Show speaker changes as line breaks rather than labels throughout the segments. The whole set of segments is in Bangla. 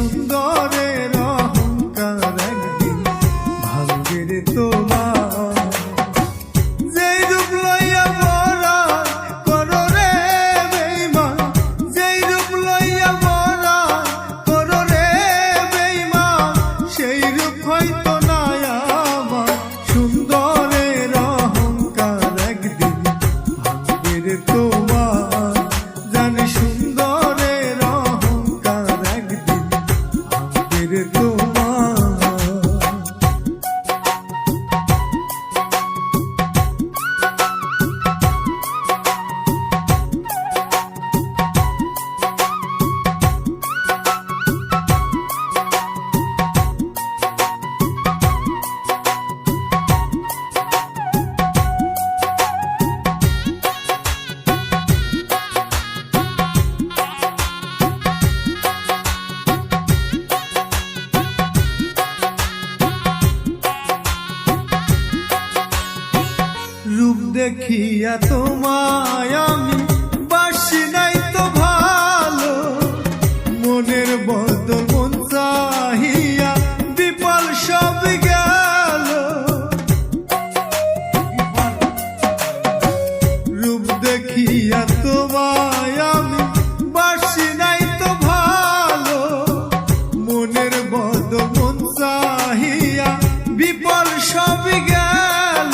সুন্দরের অহংকার একদিন ভাঙবে রে তোমার। যেই রূপ লইয়া বরা করো রে বেঈমান, যেই রূপ লইয়া বরা করো রে বেঈমান, সেই রূপ হয়তো না আমার। সুন্দরের অহংকার একদিন ভাঙবে রে তোমার। জানি সুন্দরের অহংকার একদিন ভাঙবে রে তোমার। রূপ দেখিয়া তোমায় আমি বাসি নাই তো ভালো, মনের বদল মন চাহিয়া বিফল সব গেল। রূপ দেখিয়া তোমায় আমি বাসি নাই তো ভালো, মনের বদল মন চাহিয়া বিফল সব গেল।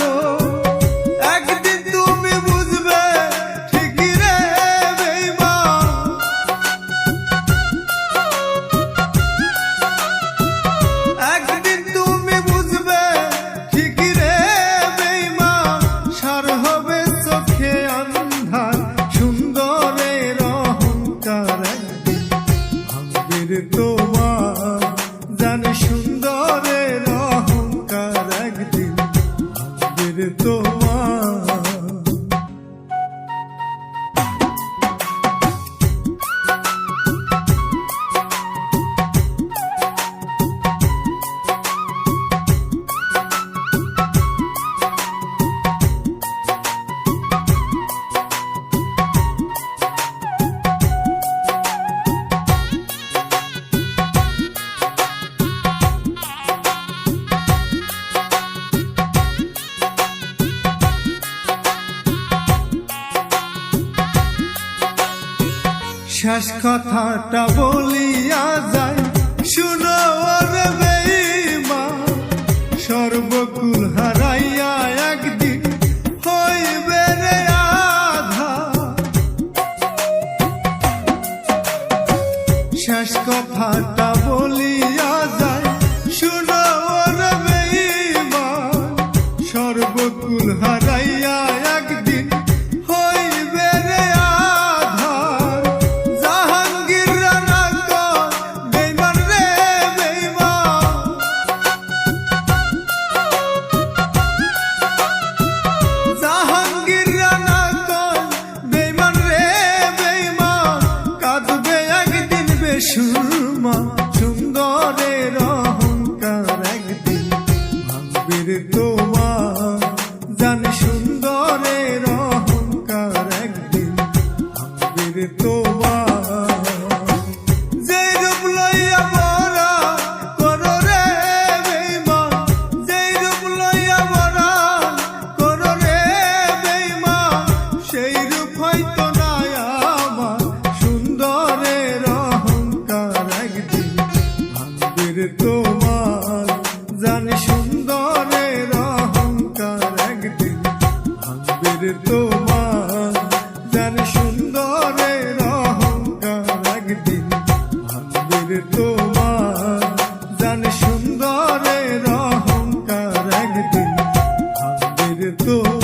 একদিন তুমি বুঝবে ঠিকই রে বেঈমান, একদিন তুমি বুঝবে ঠিকই রে বেঈমান, সার হবে চোখে অন্ধার। সুন্দরের অহংকার একদিন ভাঙবে রে তোমার। জানি সুন্দরের অহংকার একদিন ভাঙবে রে তোমার। শেষ কথাটা বলিয়া যায়, শুনো রে বেঈমান, সর্বকুল হারাইয়া একদিন হইবে রে আঁধার। শেষ কথাটা বলিয়া যায়, শুনো রে বেঈমান, সর্বকুল হারাইয়া একদিন হইবে রে আঁধার। জাহাঙ্গীর রানা কয় বেঈমান রে বেঈমান, জাহাঙ্গীর রানা কয় বেঈমান রে বেঈমান, কাঁদবে একদিন বেসুরমা। সুন্দরের অহংকার একদিন ভাঙবে রে তোমার। জানি সুন্দরের অহংকার একদিন ভাঙবে রে তোমার। যেই রূপ লইয়া বরা করো রে বেঈমান, যেই রূপ লইয়া বরা করো রে বেঈমান, সেই রূপ হয়তো না আমার। সুন্দরের অহংকার একদিন ভাঙবে রে তোমার। জানি সুন্দরের অহংকার একদিন ভাঙবে রে তোমার। জানি সুন্দরের অহংকার একদিন ভাঙবে রে তোমার। জানি সুন্দরের অহংকার একদিন ভাঙবে রে তোমার।